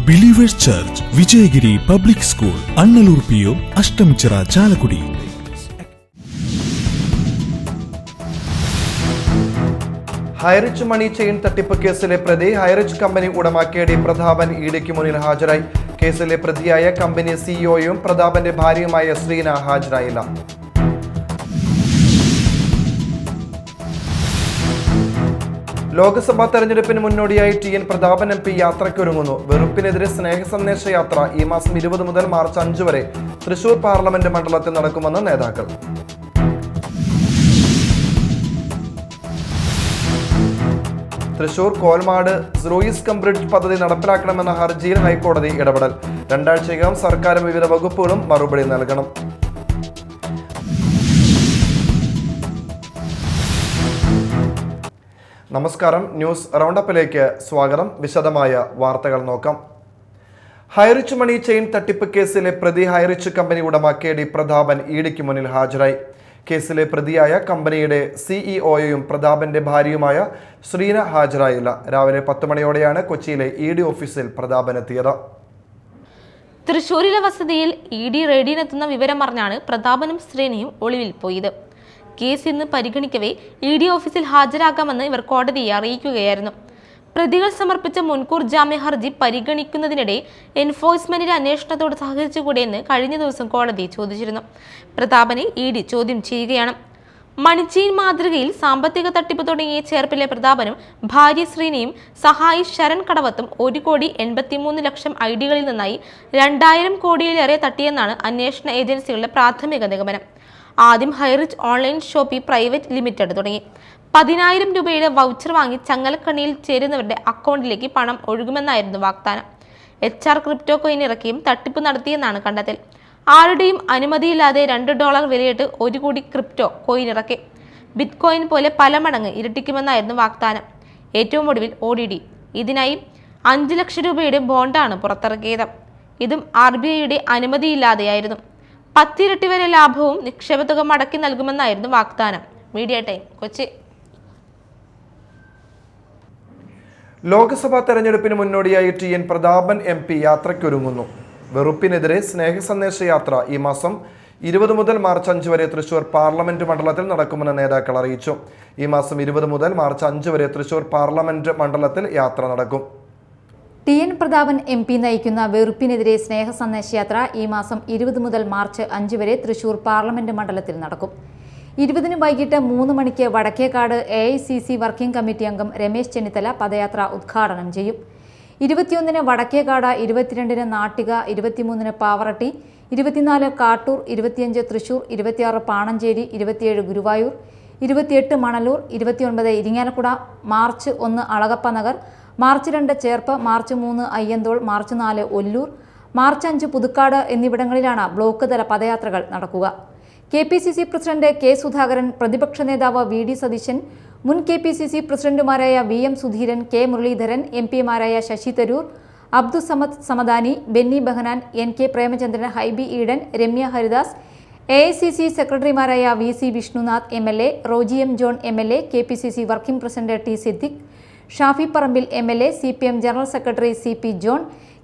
Believers Church, Vijayagiri public school, Annalur PO, Ashtamichira, Chalakudy. Highrich money chain തട്ടിപ്പ് കേസിലെ പ്രതി ഹൈറിച്ച് കമ്പനി ഉടമ KD പ്രതാപൻ ഇഡിക്ക് മുന്നിൽ ഹാജരായി. കേസിലെ പ്രതിയായ കമ്പനി സിഇഒയും പ്രതാപന്റെ ഭാര്യയുമായ ശ്രീന ഹാജരായില്ല. ലോക്സഭാ തെരഞ്ഞെടുപ്പിന് മുന്നോടിയായി TN പ്രതാപൻ MP യാത്രയ്ക്കൊരുങ്ങുന്നു. വെറുപ്പിനെതിരെ സ്നേഹ സന്ദേശ യാത്ര ഈ മാസം 20 മുതൽ മാർച്ച് 5 വരെ തൃശൂർ പാർലമെന്റ് മണ്ഡലത്തിൽ നടക്കുമെന്ന് നേതാക്കൾ. Thrissur Kolmad Reus come bridge പദ്ധതി നടപ്പിലാക്കണമെന്ന ഹർജിയിൽ ഹൈക്കോടതി ഇടപെടൽ. 2 ആഴ്ചയ്ക്കകം സർക്കാരും വിവിധ വകുപ്പുകളും മറുപടി നൽകണം. നമസ്കാരം, ന്യൂസ് റൗണ്ടപ്പിലേക്ക് സ്വാഗതം. വിശദമായ വാർത്തകൾ നോക്കാം. ഹൈറിച്ച് മണി ചെയിൻ തട്ടിപ്പ് കേസിലെ പ്രതി ഹൈറിച്ച് കമ്പനി ഉടമ KD പ്രതാപൻ ഇഡിക്ക് മുന്നിൽ ഹാജരായി. കേസിലെ പ്രതിയായ കമ്പനിയുടെ സിഇഒയും പ്രതാപന്റെ ഭാര്യയുമായ ശ്രീന ഹാജരായില്ല. രാവിലെ 10 മണിയോടെയാണ് കൊച്ചിയിലെ ED ഓഫീസിൽ പ്രതാപൻ എത്തിയത്. തൃശൂരിലെ വസതിയിൽ ED റെയ്ഡിനെത്തുന്ന വിവരമറിഞ്ഞാണ് പ്രതാപനും ശ്രീനയും ഒളിവിൽ പോയത്. കേസ് ഇന്ന് പരിഗണിക്കവേ ED ഓഫീസിൽ ഹാജരാക്കാമെന്ന് ഇവർ കോടതിയെ അറിയിക്കുകയായിരുന്നു. പ്രതികൾ സമർപ്പിച്ച മുൻകൂർ ജാമ്യ ഹർജി പരിഗണിക്കുന്നതിനിടെ എൻഫോഴ്സ്മെന്റിന്റെ അന്വേഷണത്തോട് സഹകരിച്ചുകൂടെയെന്ന് കഴിഞ്ഞ ദിവസം കോടതി ചോദിച്ചിരുന്നു. പ്രതാപനെ ED ചോദ്യം ചെയ്യുകയാണ്. മണിച്ചെയിൻ മാതൃകയിൽ സാമ്പത്തിക തട്ടിപ്പ് തുടങ്ങിയ ചേർപ്പിലെ പ്രതാപനും ഭാര്യ ശ്രീനയും സഹായി ശരൺ കടവത്തും 1,83,00,000 ഐഡികളിൽ നിന്നായി 2,000 കോടിയിലേറെ തട്ടിയെന്നാണ് അന്വേഷണ ഏജൻസികളുടെ പ്രാഥമിക നിഗമനം. ആദ്യം Highrich online Shopee private limited തുടങ്ങി. 10,000 രൂപയുടെ വൗച്ചർ വാങ്ങി ചങ്ങലക്കണ്ണിയിൽ ചേരുന്നവരുടെ അക്കൗണ്ടിലേക്ക് പണം ഒഴുകുമെന്നായിരുന്നു വാഗ്ദാനം. HR ക്രിപ്റ്റോ കോയിൻ ഇറക്കിയും തട്ടിപ്പ് നടത്തിയെന്നാണ് കണ്ടെത്തൽ. ആരുടെയും അനുമതിയില്ലാതെ $2 വിലയിട്ട് 1 കോടി ക്രിപ്റ്റോ കോയിൻ ഇറക്കി. ബിറ്റ് കോയിൻ പോലെ പല മടങ്ങ് ഇരട്ടിക്കുമെന്നായിരുന്നു വാഗ്ദാനം. ഏറ്റവും ഒടുവിൽ ODD ഇതിനായി 5 ലക്ഷം രൂപയുടെ ബോണ്ടാണ് പുറത്തിറക്കിയത്. ഇതും RBIയുടെ അനുമതിയില്ലാതെയായിരുന്നു. 10 ഇരട്ടി വരെ ലാഭവും നിക്ഷേപത്തുക മടക്കി നൽകുമെന്നായിരുന്നു വാഗ്ദാനം. Media time, Kochi. ലോക്സഭാ തെരഞ്ഞെടുപ്പിന് മുന്നോടിയായി TN പ്രതാപൻ MP യാത്രയ്ക്കൊരുങ്ങുന്നു. വെറുപ്പിനെതിരെ സ്നേഹ സന്ദേശ യാത്ര ഈ മാസം 20 മുതൽ മാർച്ച് 5 വരെ തൃശൂർ പാർലമെന്റ് മണ്ഡലത്തിൽ നടക്കുമെന്ന് നേതാക്കൾ അറിയിച്ചു. ഈ മാസം 20 മുതൽ മാർച്ച് 5 വരെ തൃശൂർ പാർലമെന്റ് മണ്ഡലത്തിൽ യാത്ര നടക്കും. TN പ്രതാപൻ MP നയിക്കുന്ന വെറുപ്പിനെതിരെ സ്നേഹ സന്ദേശയാത്ര ഈ മാസം 20 മുതൽ മാർച്ച് 5 വരെ തൃശൂർ പാർലമെന്റ് മണ്ഡലത്തിൽ നടക്കും. 20 വൈകിട്ട് 3 മണിക്ക് വടക്കേക്കാട് AICC വർക്കിംഗ് കമ്മിറ്റി അംഗം രമേശ് ചെന്നിത്തല പദയാത്ര ഉദ്ഘാടനം ചെയ്യും. 21 Vadakkekad, 22 Nattika, 23 Pavaratty, 24 Kattoor, 25 Thrissur, 26 Panancherry, 27 Guruvayur, 28 Manalur, 29 Irinjalakuda, March 1 Alagappa Nagar, March 2 Cherpu, March 3 Ayyanthole, March 4 Ollur, March 5 Puthukkad എന്നിവിടങ്ങളിലാണ് ബ്ലോക്ക് തല പദയാത്രകൾ നടക്കുക. KPCC പ്രസിഡന്റ് K സുധാകരൻ, പ്രതിപക്ഷ നേതാവ് VD സതീശൻ, മുൻ KPCC പ്രസിഡന്റുമാരായ VM Sudheeran, K Muraleedharan, MP മാരായ ശശി തരൂർ, അബ്ദുസമദ് സമദാനി, ബെന്നി ബെഹനാൻ, NK പ്രേമചന്ദ്രൻ, ഹൈബി ഈഡൻ, രമ്യ ഹരിദാസ്, AICC സെക്രട്ടറിമാരായ VC Vishnunath MLA, Roji M John MLA, KPCC working president T Siddique, Shafi Parambil MLA, CPM general secretary CP John,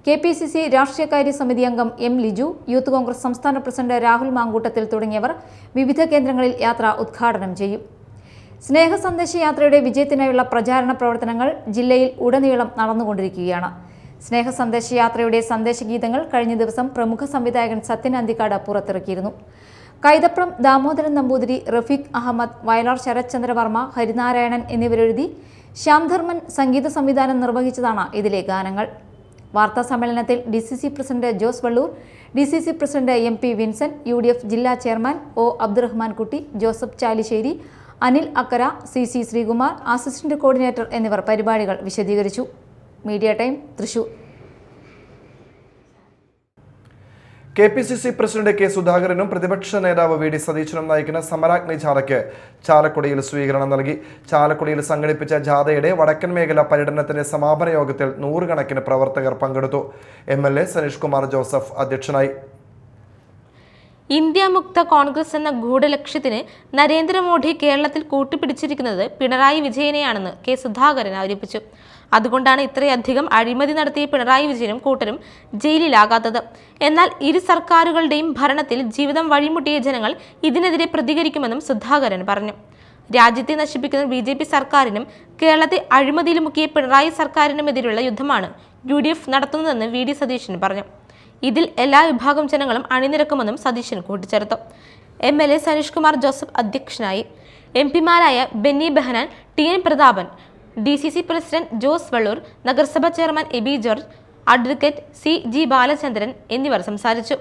KPCC രാഷ്ട്രീയകാര്യ സമിതി അംഗം M ലിജു, യൂത്ത് കോൺഗ്രസ് സംസ്ഥാന പ്രസിഡന്റ് രാഹുൽ മാങ്കൂട്ടത്തിൽ തുടങ്ങിയവർ വിവിധ കേന്ദ്രങ്ങളിൽ യാത്ര ഉദ്ഘാടനം ചെയ്യും. സ്നേഹ സന്ദേശ യാത്രയുടെ വിജയത്തിനായുള്ള പ്രചാരണ പ്രവർത്തനങ്ങൾ ജില്ലയിൽ ഉടനീളം നടന്നുകൊണ്ടിരിക്കുകയാണ്. സ്നേഹ സന്ദേശ യാത്രയുടെ സന്ദേശഗീതങ്ങൾ കഴിഞ്ഞ ദിവസം പ്രമുഖ സംവിധായകൻ സത്യൻ അന്തിക്കാട് പുറത്തിറക്കിയിരുന്നു. കൈതപ്രം ദാമോദരൻ നമ്പൂതിരി, റഫീഖ് അഹമ്മദ്, വയലാർ ശരത് ചന്ദ്രവർമ്മ, ഹരിനാരായണൻ എന്നിവരെഴുതി ശ്യാംധർമ്മൻ സംഗീത സംവിധാനം നിർവഹിച്ചതാണ് ഇതിലെ ഗാനങ്ങൾ. വാർത്താ സമ്മേളനത്തിൽ DCC president Jose Vallur, DCC president MP Vincent, UDF ജില്ലാ ചെയർമാൻ O അബ്ദുറഹ്മാൻ കുട്ടി, ജോസഫ് ചാലിശ്ശേരി, അനിൽ അക്കര, CC ശ്രീകുമാർ, അസിസ്റ്റന്റ് കോർഡിനേറ്റർ എന്നിവർ പരിപാടികൾ വിശദീകരിച്ചു. Media Time, Thrissur. KPCC president K സുധാകരനും പ്രതിപക്ഷ നേതാവ് VD സതീശനും നയിക്കുന്ന സമരാഗ്നി ജാഥയ്ക്ക് ചാലക്കുടിയിൽ സ്വീകരണം നൽകി. ചാലക്കുടിയിൽ സംഘടിപ്പിച്ച ജാഥയുടെ വടക്കൻ മേഖല പര്യടനത്തിന്റെ സമാപന യോഗത്തിൽ 100 കണക്കിന് പ്രവർത്തകർ പങ്കെടുത്തു. MLA സനീഷ് കുമാർ ജോസഫ് അധ്യക്ഷനായി. ഇന്ത്യ മുക്ത കോൺഗ്രസ് എന്ന ഗൂഢലക്ഷ്യത്തിന് നരേന്ദ്രമോദി കേരളത്തിൽ കൂട്ടുപിടിച്ചിരിക്കുന്നത് പിണറായി വിജയനെയാണെന്ന് കെ സുധാകരൻ ആരോപിച്ചു. അതുകൊണ്ടാണ് ഇത്രയധികം അഴിമതി നടത്തിയ പിണറായി വിജയനും കൂട്ടരും ജയിലിലാകാത്തത്. എന്നാൽ ഇരു സർക്കാരുകളുടെയും ഭരണത്തിൽ ജീവിതം വഴിമുട്ടിയ ജനങ്ങൾ ഇതിനെതിരെ പ്രതികരിക്കുമെന്നും സുധാകരൻ പറഞ്ഞു. രാജ്യത്തെ നശിപ്പിക്കുന്ന BJP സർക്കാരിനും കേരളത്തെ അഴിമതിയിൽ മുക്കിയ പിണറായി സർക്കാരിനുമെതിരെയുള്ള യുദ്ധമാണ് UDF നടത്തുന്നതെന്ന് VD സതീശൻ പറഞ്ഞു. ഇതിൽ എല്ലാ വിഭാഗം ജനങ്ങളും അണിനിരക്കുമെന്നും സതീശൻ കൂട്ടിച്ചേർത്തു. MLA സനീഷ് കുമാർ ജോസഫ് അധ്യക്ഷനായി. MP മാരായ Benny Behanan, TN Prathapan, DCC president Jose Vallur, നഗരസഭാ chairman Aby George, advocate CG Balachandran എന്നിവർ സംസാരിച്ചു.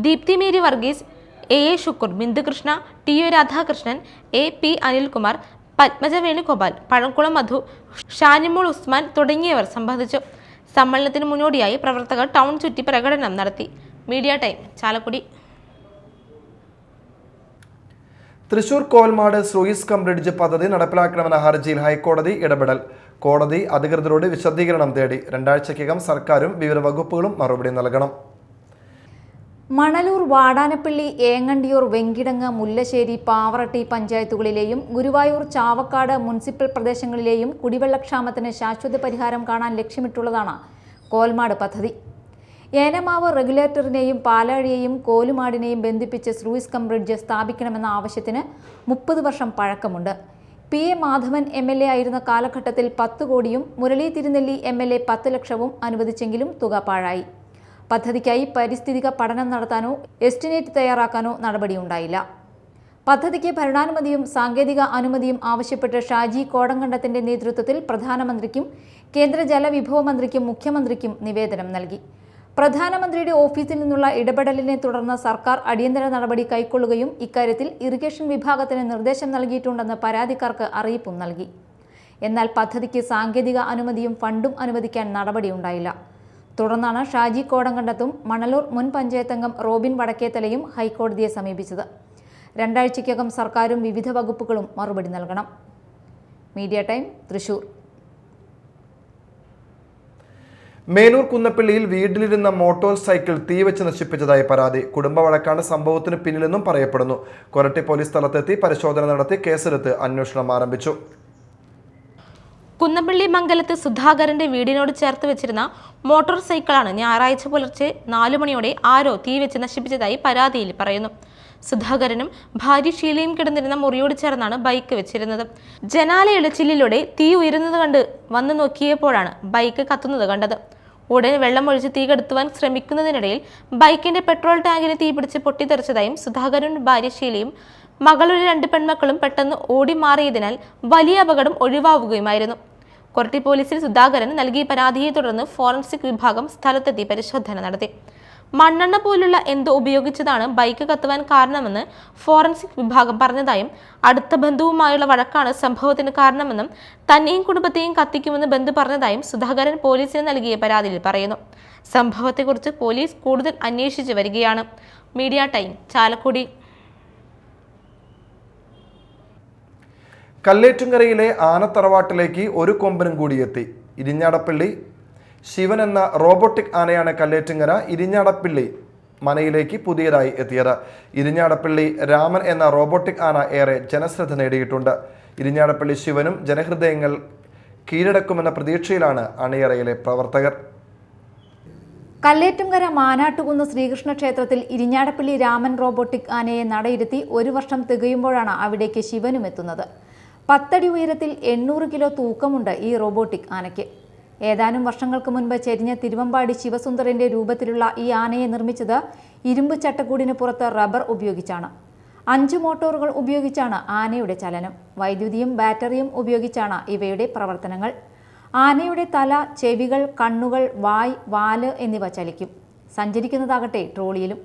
Deepthi Mary Varghese, AA Shukkoor, Bindu Krishna, TU Radhakrishnan, AP Anilkumar, Padmaja Venugopal, Pazhakulam Madhu, Shanimol Usman തുടങ്ങിയവർ സംബന്ധിച്ചു. സമ്മേളനത്തിന് മുന്നോടിയായി പ്രവർത്തകർ ടൗൺ ചുറ്റി പ്രകടനം നടത്തി. Media Time, Chalakudy. തൃശൂർ കോൽമാട് സൂയിസ് കം ബ്രിഡ്ജ് പദ്ധതി നടപ്പിലാക്കണമെന്ന ഹർജിയിൽ ഹൈക്കോടതി ഇടപെടൽ. കോടതി അധികൃതരോട് വിശദീകരണം തേടി. 2 ആഴ്ചയ്ക്കകം സർക്കാരും വിവിധ വകുപ്പുകളും മറുപടി നൽകണം. മണലൂർ, വാടാനപ്പള്ളി, ഏങ്ങണ്ടിയൂർ, വെങ്കിടങ്ങ്, മുല്ലശ്ശേരി, പാവറട്ടി പഞ്ചായത്തുകളിലെയും ഗുരുവായൂർ, ചാവക്കാട് മുനിസിപ്പൽ പ്രദേശങ്ങളിലെയും കുടിവെള്ളക്ഷാമത്തിന് ശാശ്വത പരിഹാരം കാണാൻ ലക്ഷ്യമിട്ടുള്ളതാണ് കോൽമാട് പദ്ധതി. ഏനമാവ് റെഗുലേറ്ററിനെയും പാലാഴിയെയും കോലുമാടിനെയും ബന്ധിപ്പിച്ച് സൂയിസ് കം ബ്രിഡ്ജ് സ്ഥാപിക്കണമെന്ന ആവശ്യത്തിന് 30 വർഷം പഴക്കമുണ്ട്. PA മാധവൻ MLA ആയിരുന്ന കാലഘട്ടത്തിൽ 10 കോടിയും മുരളി തിരുനെല്ലി MLA 10 ലക്ഷവും അനുവദിച്ചെങ്കിലും തുക പാഴായി. പദ്ധതിക്കായി പാരിസ്ഥിതിക പഠനം നടത്താനോ എസ്റ്റിമേറ്റ് തയ്യാറാക്കാനോ നടപടിയുണ്ടായില്ല. പദ്ധതിക്ക് ഭരണാനുമതിയും സാങ്കേതിക അനുമതിയും ആവശ്യപ്പെട്ട് ഷാജി കോടങ്കണ്ടത്തിന്റെ നേതൃത്വത്തിൽ പ്രധാനമന്ത്രിക്കും കേന്ദ്ര ജലവിഭവ മന്ത്രിക്കും മുഖ്യമന്ത്രിക്കും നിവേദനം നൽകി. പ്രധാനമന്ത്രിയുടെ ഓഫീസിൽ നിന്നുള്ള ഇടപെടലിനെ തുടർന്ന് സർക്കാർ അടിയന്തര നടപടി കൈക്കൊള്ളുകയും ഇക്കാര്യത്തിൽ ഇറിഗേഷൻ വിഭാഗത്തിന് നിർദ്ദേശം നൽകിയിട്ടുണ്ടെന്ന് പരാതിക്കാർക്ക് അറിയിപ്പും നൽകി. എന്നാൽ പദ്ധതിക്ക് സാങ്കേതിക അനുമതിയും ഫണ്ടും അനുവദിക്കാൻ നടപടിയുണ്ടായില്ല. തുടർന്നാണ് ഷാജി കോടങ്കണ്ടത്തും മണലൂർ മുൻ പഞ്ചായത്തംഗം റോബിൻ വടക്കേത്തലയും ഹൈക്കോടതിയെ സമീപിച്ചത്. 2 ആഴ്ചയ്ക്കകം സർക്കാരും വിവിധ വകുപ്പുകളും മറുപടി നൽകണം. Media Time, Thrissur. മേലൂർ കുന്നപ്പള്ളിയിൽ വീട്ടിലിരുന്ന മോട്ടോർ സൈക്കിൾ തീവെച്ച് നശിപ്പിച്ചതായി പരാതി. കുടുംബ വഴക്കാണ് സംഭവത്തിന് പിന്നിലെന്നും പറയപ്പെടുന്നു. കൊരട്ടി പോലീസ് സ്ഥലത്തെത്തി പരിശോധന നടത്തി കേസെടുത്ത് അന്വേഷണം ആരംഭിച്ചു. കുന്നപ്പള്ളി മംഗലത്ത് സുധാകരന്റെ വീടിനോട് ചേർത്ത് വെച്ചിരുന്ന മോട്ടോർ സൈക്കിളാണ് ഞായറാഴ്ച പുലർച്ചെ 4 മണിയോടെ ആരോ തീവെച്ച് നശിപ്പിച്ചതായി പരാതിയിൽ പറയുന്നു. സുധാകരനും ഭാര്യ ഷീലയും കിടന്നിരുന്ന മുറിയോട് ചേർന്നാണ് ബൈക്ക് വെച്ചിരുന്നത്. ജനാലയുടെ ചില്ലിലൂടെ തീ ഉയരുന്നത് കണ്ട് വന്നു നോക്കിയപ്പോഴാണ് ബൈക്ക് കത്തുന്നത് കണ്ടത്. ഉടൻ വെള്ളമൊഴിച്ച് തീ കെടുത്തുവാൻ ശ്രമിക്കുന്നതിനിടയിൽ ബൈക്കിന്റെ പെട്രോൾ ടാങ്കിന് തീപിടിച്ച് പൊട്ടിത്തെറിച്ചതായും സുധാകരനും ഭാര്യ ഷീലയും മകളുടെ 2 പെൺമക്കളും പെട്ടെന്ന് ഓടി മാറിയതിനാൽ വലിയ അപകടം ഒഴിവാവുകയുമായിരുന്നു. കൊരട്ടി പോലീസിൽ സുധാകരൻ നൽകിയ പരാതിയെ തുടർന്ന് ഫോറൻസിക് വിഭാഗം സ്ഥലത്തെത്തി പരിശോധന നടത്തി. മണ്ണെണ്ണ പോലുള്ള എന്തോ ഉപയോഗിച്ചതാണ് ബൈക്ക് കത്തുവാൻ കാരണമെന്ന് ഫോറൻസിക് വിഭാഗം പറഞ്ഞതായും അടുത്ത ബന്ധുവുമായുള്ള വഴക്കാണ് സംഭവത്തിന് കാരണമെന്നും തന്നെയും കുടുംബത്തെയും കത്തിക്കുമെന്ന് ബന്ധു പറഞ്ഞതായും സുധാകരൻ പോലീസിന് നൽകിയ പരാതിയിൽ പറയുന്നു. സംഭവത്തെക്കുറിച്ച് പോലീസ് കൂടുതൽ അന്വേഷിച്ചു വരികയാണ്. Media Time, Chalakudy. കല്ലേറ്റുങ്കരയിലെ ആനത്തറവാട്ടിലേക്ക് ഒരു കൊമ്പനും കൂടി എത്തി. ഇരിഞ്ഞാടപ്പള്ളി ശിവൻ എന്ന റോബോട്ടിക് ആനയാണ് കല്ലേറ്റുങ്കര ഇരിഞ്ഞാടപ്പള്ളി മനയിലേക്ക് പുതിയതായി എത്തിയത്. ഇരിഞ്ഞാടപ്പള്ളി രാമൻ എന്ന റോബോട്ടിക് ആന ഏറെ ജനശ്രദ്ധ നേടിയിട്ടുണ്ട്. ഇരിഞ്ഞാടപ്പള്ളി ശിവനും ജനഹൃദയങ്ങൾ കീഴടക്കുമെന്ന പ്രതീക്ഷയിലാണ് അണിയറയിലെ പ്രവർത്തകർ. കല്ലേറ്റുംകര മാനാട്ടുകുന്ന് ശ്രീകൃഷ്ണ ക്ഷേത്രത്തിൽ ഇരിഞ്ഞാടപ്പള്ളി രാമൻ റോബോട്ടിക് ആനയെ നടയിരുത്തി 1 വർഷം തികയുമ്പോഴാണ് അവിടേക്ക് ശിവനും എത്തുന്നത്. 10 അടി ഉയരത്തിൽ 800 കിലോ തൂക്കമുണ്ട് ഈ റോബോട്ടിക് ആനയ്ക്ക്. ഏതാനും വർഷങ്ങൾക്ക് മുൻപ് ചെരിഞ്ഞ തിരുവമ്പാടി ശിവസുന്ദരന്റെ രൂപത്തിലുള്ള ഈ ആനയെ നിർമ്മിച്ചത് ഇരുമ്പ് ചട്ടക്കൂടിന് പുറത്ത് റബ്ബർ ഉപയോഗിച്ചാണ്. 5 മോട്ടോറുകൾ ഉപയോഗിച്ചാണ് ആനയുടെ ചലനം. വൈദ്യുതിയും ബാറ്ററിയും ഉപയോഗിച്ചാണ് ഇവയുടെ പ്രവർത്തനങ്ങൾ. ആനയുടെ തല, ചെവികൾ, കണ്ണുകൾ, വായ്, വാല് എന്നിവ ചലിക്കും. സഞ്ചരിക്കുന്നതാകട്ടെ ട്രോളിയിലും.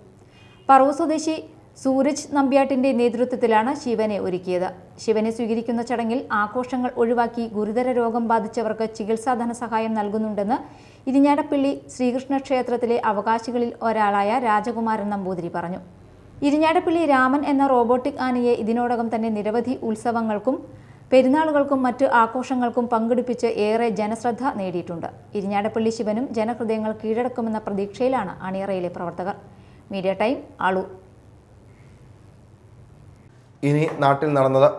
പറവൂർ സ്വദേശി സൂരജ് നമ്പ്യാട്ടിന്റെ നേതൃത്വത്തിലാണ് ശിവനെ ഒരുക്കിയത്. ശിവനെ സ്വീകരിക്കുന്ന ചടങ്ങിൽ ആഘോഷങ്ങൾ ഒഴിവാക്കി ഗുരുതര രോഗം ബാധിച്ചവർക്ക് ചികിത്സാ ധനസഹായം നൽകുന്നുണ്ടെന്ന് ഇരിഞ്ഞാടപ്പള്ളി ശ്രീകൃഷ്ണ ക്ഷേത്രത്തിലെ അവകാശികളിൽ ഒരാളായ രാജകുമാരൻ നമ്പൂതിരി പറഞ്ഞു. ഇരിഞ്ഞാടപ്പള്ളി രാമൻ എന്ന റോബോട്ടിക് ആനയെ ഇതിനോടകം തന്നെ നിരവധി ഉത്സവങ്ങൾക്കും പെരുന്നാളുകൾക്കും മറ്റ് ആഘോഷങ്ങൾക്കും പങ്കെടുപ്പിച്ച് ഏറെ ജനശ്രദ്ധ നേടിയിട്ടുണ്ട്. ഇരിഞ്ഞാടപ്പള്ളി ശിവനും ജനഹൃദയങ്ങൾ കീഴടക്കുമെന്ന പ്രതീക്ഷയിലാണ് അണിയറയിലെ പ്രവർത്തകർ. Media time, Aloor. ഇനി നാട്ടിൽ നടന്നത്.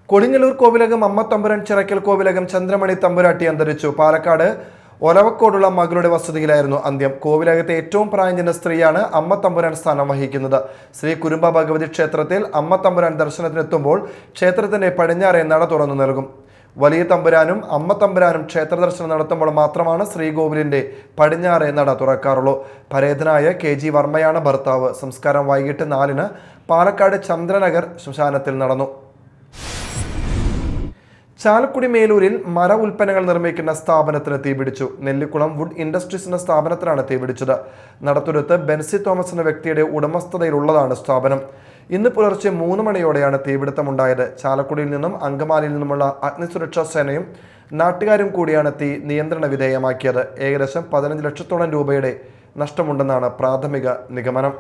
കൊടുങ്ങല്ലൂർ കോവിലകം അമ്മ തമ്പുരാൻ ചിറക്കൽ കോവിലകം ചന്ദ്രമണി തമ്പുരാട്ടി അന്തരിച്ചു. പാലക്കാട് ഒലവക്കോടുള്ള മകളുടെ വസതിയിലായിരുന്നു അന്ത്യം. കോവിലകത്തെ ഏറ്റവും പ്രായം ചെന്ന സ്ത്രീയാണ് അമ്മ തമ്പുരാൻ സ്ഥാനം വഹിക്കുന്നത്. ശ്രീ കുരുമ്പ ഭഗവതി ക്ഷേത്രത്തിൽ അമ്മ തമ്പുരാൻ ദർശനത്തിനെത്തുമ്പോൾ ക്ഷേത്രത്തിന്റെ പടിഞ്ഞാറേ നട തുറന്നു നൽകും. വലിയ തമ്പുരാനും അമ്മ തമ്പുരാനും ക്ഷേത്ര ദർശനം നടത്തുമ്പോൾ മാത്രമാണ് ശ്രീകോവിലിന്റെ പടിഞ്ഞാറേ നട തുറക്കാറുള്ളൂ. പരേതനായ KG വർമ്മയാണ് ഭർത്താവ്. സംസ്കാരം വൈകിട്ട് 4-ന് പാലക്കാട് ചന്ദ്രനഗർ ശ്മശാനത്തിൽ നടന്നു. ചാലക്കുടി മേലൂരിൽ മര ഉൽപ്പന്നങ്ങൾ നിർമ്മിക്കുന്ന സ്ഥാപനത്തിന് തീപിടിച്ചു. നെല്ലിക്കുളം വുഡ് ഇൻഡസ്ട്രീസ് എന്ന സ്ഥാപനത്തിനാണ് തീപിടിച്ചത്. നടത്തുരുത്ത് ബെൻസി തോമസ് എന്ന വ്യക്തിയുടെ ഉടമസ്ഥതയിലുള്ളതാണ് സ്ഥാപനം. ഇന്ന് പുലർച്ചെ 3 മണിയോടെയാണ് തീപിടുത്തമുണ്ടായത്. ചാലക്കുടിയിൽ നിന്നും അങ്കമാലിയിൽ നിന്നുമുള്ള അഗ്നിസുരക്ഷാ സേനയും നാട്ടുകാരും കൂടിയാണ് തീ നിയന്ത്രണ വിധേയമാക്കിയത്. ഏകദേശം 15 ലക്ഷത്തോളം രൂപയുടെ നഷ്ടമുണ്ടെന്നാണ് പ്രാഥമിക നിഗമനം.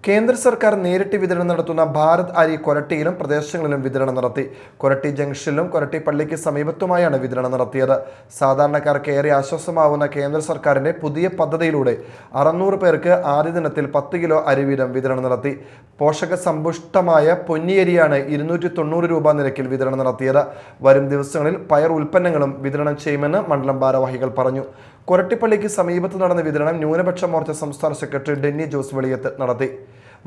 കേന്ദ്ര സർക്കാർ നേരിട്ട് വിതരണം നടത്തുന്ന ഭാരത് അരി കൊരട്ടിയിലും പ്രദേശങ്ങളിലും വിതരണം നടത്തി. കൊരട്ടി ജംഗ്ഷനിലും കൊരട്ടി പള്ളിക്ക് സമീപത്തുമായാണ് വിതരണം നടത്തിയത്. സാധാരണക്കാർക്ക് ഏറെ ആശ്വാസമാവുന്ന കേന്ദ്ര സർക്കാരിന്റെ പുതിയ പദ്ധതിയിലൂടെ 600 പേർക്ക് ആദ്യ ദിനത്തിൽ 10 കിലോ അരി വീതം വിതരണം നടത്തി. പോഷക സമ്പുഷ്ടമായ പൊന്നിയരിയാണ് 290 രൂപ നിരക്കിൽ വിതരണം നടത്തിയത്. വരും ദിവസങ്ങളിൽ പയർ ഉൽപ്പന്നങ്ങളും വിതരണം ചെയ്യുമെന്ന് മണ്ഡലം ഭാരവാഹികൾ പറഞ്ഞു. കൊരട്ടിപ്പള്ളിക്ക് സമീപത്ത് നടന്ന വിതരണം ന്യൂനപക്ഷ മോർച്ച സംസ്ഥാന സെക്രട്ടറി ഡെന്നി ജോസ് വെളിയത്ത് നടത്തി.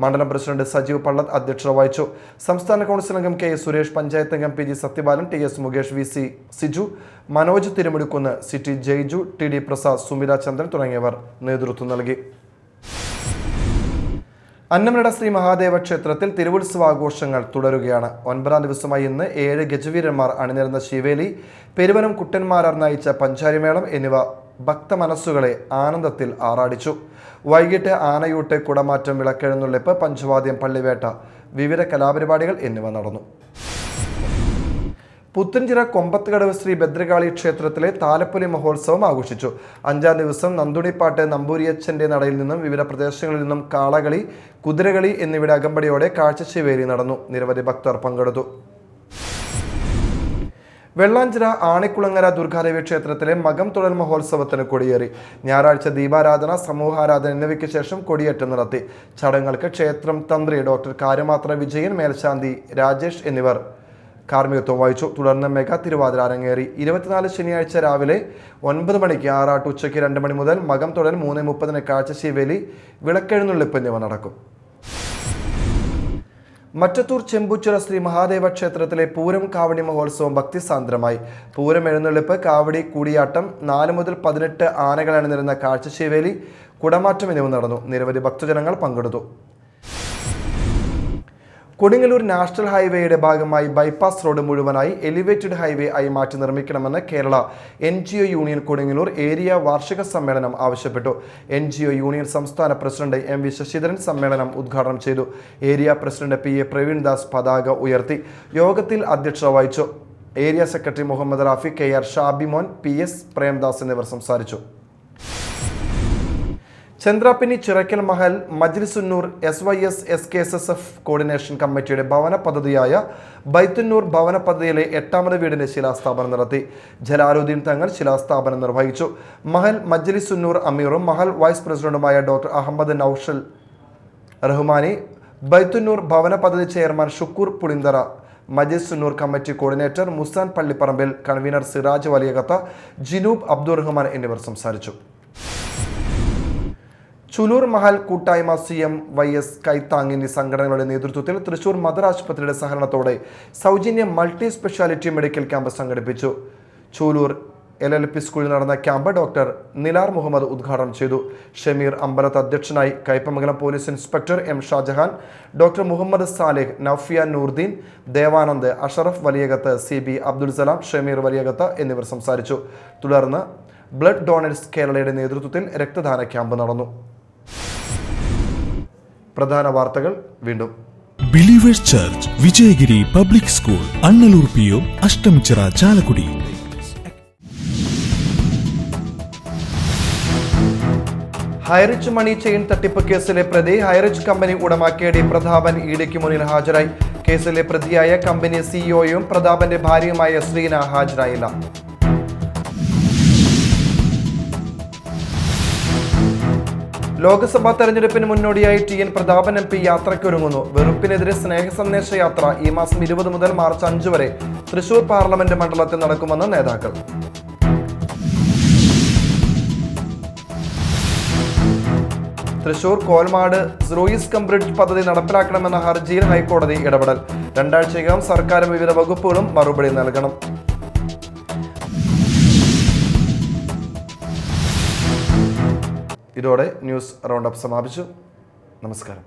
മണ്ഡലം പ്രസിഡന്റ് സജീവ് പള്ളത്ത് അധ്യക്ഷത വഹിച്ചു. സംസ്ഥാന കൗൺസിൽ അംഗം KS സുരേഷ്, പഞ്ചായത്ത് അംഗം PG Sathyapalan, TS Mukesh, VC Siju, Manoj Thirumudikkunnu, CT Jaiju, TD Prasad, Sumitha ചന്ദ്രൻ തുടങ്ങിയവർ നേതൃത്വം നൽകി. അന്നമനട ശ്രീ മഹാദേവ ക്ഷേത്രത്തിൽ തിരുവുത്സവാഘോഷങ്ങൾ തുടരുകയാണ്. 9ാം ദിവസമായി ഇന്ന് 7 ഗജവീരന്മാർ അണിനിരന്ന ശിവേലി, പെരുവനം കുട്ടന്മാരാർ നയിച്ച പഞ്ചാരിമേളം എന്നിവ ഭക്തമനസ്സുകളെ ആനന്ദത്തിൽ ആറാടിച്ചു. വൈകിട്ട് ആനയൂട്ട്, കുടമാറ്റം, വിളക്കെഴുന്നള്ളിപ്പ്, പഞ്ചവാദ്യം, പള്ളിവേട്ട, വിവിധ കലാപരിപാടികൾ എന്നിവ നടന്നു. പുത്തൻചിറ കൊമ്പത്തുകടവ് ശ്രീ ഭദ്രകാളി ക്ഷേത്രത്തിലെ താലപ്പൊലി മഹോത്സവം ആഘോഷിച്ചു. 5ാം ദിവസം നന്ദുണിപ്പാട്ട്, നമ്പൂരിയച്ഛന്റെ നടയിൽ നിന്നും വിവിധ പ്രദേശങ്ങളിൽ നിന്നും കാളകളി, കുതിരകളി എന്നിവയുടെ അകമ്പടിയോടെ കാഴ്ചശിവേലി നടന്നു. നിരവധി ഭക്തർ പങ്കെടുത്തു. വെള്ളാഞ്ചിറ ആണിക്കുളങ്ങര ദുർഗാദേവി ക്ഷേത്രത്തിലെ മകം തൊഴൽ മഹോത്സവത്തിന് കൊടിയേറി. ഞായറാഴ്ച ദീപാരാധന, സമൂഹാരാധന എന്നിവയ്ക്ക് ശേഷം കൊടിയേറ്റം നടത്തി. ചടങ്ങുകൾക്ക് ക്ഷേത്രം തന്ത്രി ഡോക്ടർ കാര്യമാത്ര വിജയൻ, മേൽശാന്തി രാജേഷ് എന്നിവർ കാർമ്മികത്വം വഹിച്ചു. തുടർന്ന് മെഗാ തിരുവാതിര അരങ്ങേറി. 24 ശനിയാഴ്ച രാവിലെ 9 മണിക്ക് ആറാട്ട്, ഉച്ചയ്ക്ക് 2 മണി മുതൽ മകം തൊഴൽ, 3:30 കാഴ്ചശീവേലി, വിളക്കെഴുന്നള്ളിപ്പ് എന്നിവ നടക്കും. മറ്റത്തൂർ ചെമ്പുച്ചിറ ശ്രീ മഹാദേവ ക്ഷേത്രത്തിലെ പൂരം കാവടി മഹോത്സവം ഭക്തിസാന്ദ്രമായി. പൂരം എഴുന്നള്ളിപ്പ്, കാവടി, കൂടിയാട്ടം, 4 മുതൽ 18 ആനകൾ അണിനിരുന്ന കാഴ്ചശീവേലി, കുടമാറ്റം എന്നിവ നടന്നു. നിരവധി ഭക്തജനങ്ങൾ പങ്കെടുത്തു. കൊടുങ്ങല്ലൂർ നാഷണൽ ഹൈവേയുടെ ഭാഗമായി ബൈപ്പാസ് റോഡ് മുഴുവനായി എലിവേറ്റഡ് ഹൈവേ ആയി മാറ്റി നിർമ്മിക്കണമെന്ന് Kerala NGO union Kodungallur area വാർഷിക സമ്മേളനം ആവശ്യപ്പെട്ടു. NGO യൂണിയൻ സംസ്ഥാന പ്രസിഡന്റ് MV ശശിധരൻ സമ്മേളനം ഉദ്ഘാടനം ചെയ്തു. Area president PA Praveen Das പതാക ഉയർത്തി. യോഗത്തിൽ അധ്യക്ഷത വഹിച്ചു. Area secretary Muhammad Rafi, KR Shabimon, PS Premdas എന്നിവർ സംസാരിച്ചു. Chandrappinni Chirakkal Mahal Majlisunnoor SYS SKSSF coordination കമ്മിറ്റിയുടെ ഭവന പദ്ധതിയായ ബൈത്തുന്നൂർ ഭവന പദ്ധതിയിലെ 8ാമത് വീടിന്റെ ശിലാസ്ഥാപനം നടത്തി. ജലാലുദ്ദീൻ തങ്ങൾ ശിലാസ്ഥാപനം നിർവഹിച്ചു. മഹൽ മജ്ലിസുന്നൂർ അമീറും മഹൽ വൈസ് പ്രസിഡന്റുമായ ഡോക്ടർ അഹമ്മദ് നൌഷൽ റഹ്മാനി, ബൈത്തുന്നൂർ ഭവന പദ്ധതി chairman Shukkoor Pulinthara, Majlisunnoor committee coordinator Musan Pallipparambil, convener Siraj Valiyakath, Jinoob Abdurahman എന്നിവർ സംസാരിച്ചു. ചുലൂർ മഹൽ കൂട്ടായ്മ CMYS കൈത്താങ്ങിന്റെ സംഘടനകളുടെ നേതൃത്വത്തിൽ തൃശൂർ മദർ ആശുപത്രിയുടെ സഹകരണത്തോടെ സൗജന്യ മൾട്ടി സ്പെഷ്യാലിറ്റി മെഡിക്കൽ ക്യാമ്പ് സംഘടിപ്പിച്ചു. ചൂലൂർ LLP സ്കൂളിൽ നടന്ന ക്യാമ്പ് ഡോക്ടർ നിലാർ മുഹമ്മദ് ഉദ്ഘാടനം ചെയ്തു. ഷമീർ അമ്പലത്ത് അധ്യക്ഷനായി. Kaipamangalam police inspector M Shajahan, doctor Muhammad Salih, Noufiya Noordeen, Devanand, Ashraf Valiyakath, CB Abdul Salam, Shameer Valiyakath എന്നിവർ സംസാരിച്ചു. തുടർന്ന് ബ്ലഡ് ഡോണേഴ്സ് കേരളയുടെ നേതൃത്വത്തിൽ രക്തദാന ക്യാമ്പ് നടന്നു. പ്രധാന വാർത്തകൾ വീണ്ടും. Believers Church, Vijayagiri public school, Annalur PO, Ashtamichira, Chalakudy. Highrich money chain തട്ടിപ്പ് കേസിലെ പ്രതി ഹൈറിച്ച് കമ്പനി ഉടമ KD പ്രതാപൻ EDക്ക് മുന്നിൽ ഹാജരായി. കേസിലെ പ്രതിയായ കമ്പനി സിഇഒയും പ്രതാപന്റെ ഭാര്യയുമായ ശ്രീന ഹാജരായില്ല. ലോക്സഭാ തെരഞ്ഞെടുപ്പിന് മുന്നോടിയായി TN പ്രതാപൻ MP യാത്രയ്ക്കൊരുങ്ങുന്നു. വെറുപ്പിനെതിരെ സ്നേഹ സന്ദേശ യാത്ര ഈ മാസം 20 മുതൽ മാർച്ച് 5 വരെ തൃശൂർ പാർലമെന്റ് മണ്ഡലത്തിൽ നടക്കുമെന്ന് നേതാക്കൾ. Thrissur Kolmad Reus come bridge പദ്ധതി നടപ്പിലാക്കണമെന്ന ഹർജിയിൽ ഹൈക്കോടതി ഇടപെടൽ. 2 ആഴ്ചയ്ക്കകം സർക്കാരും വിവിധ വകുപ്പുകളും മറുപടി നൽകണം. ഇതോടെ ന്യൂസ് റൗണ്ടപ്പ് സമാപിച്ചു. നമസ്കാരം.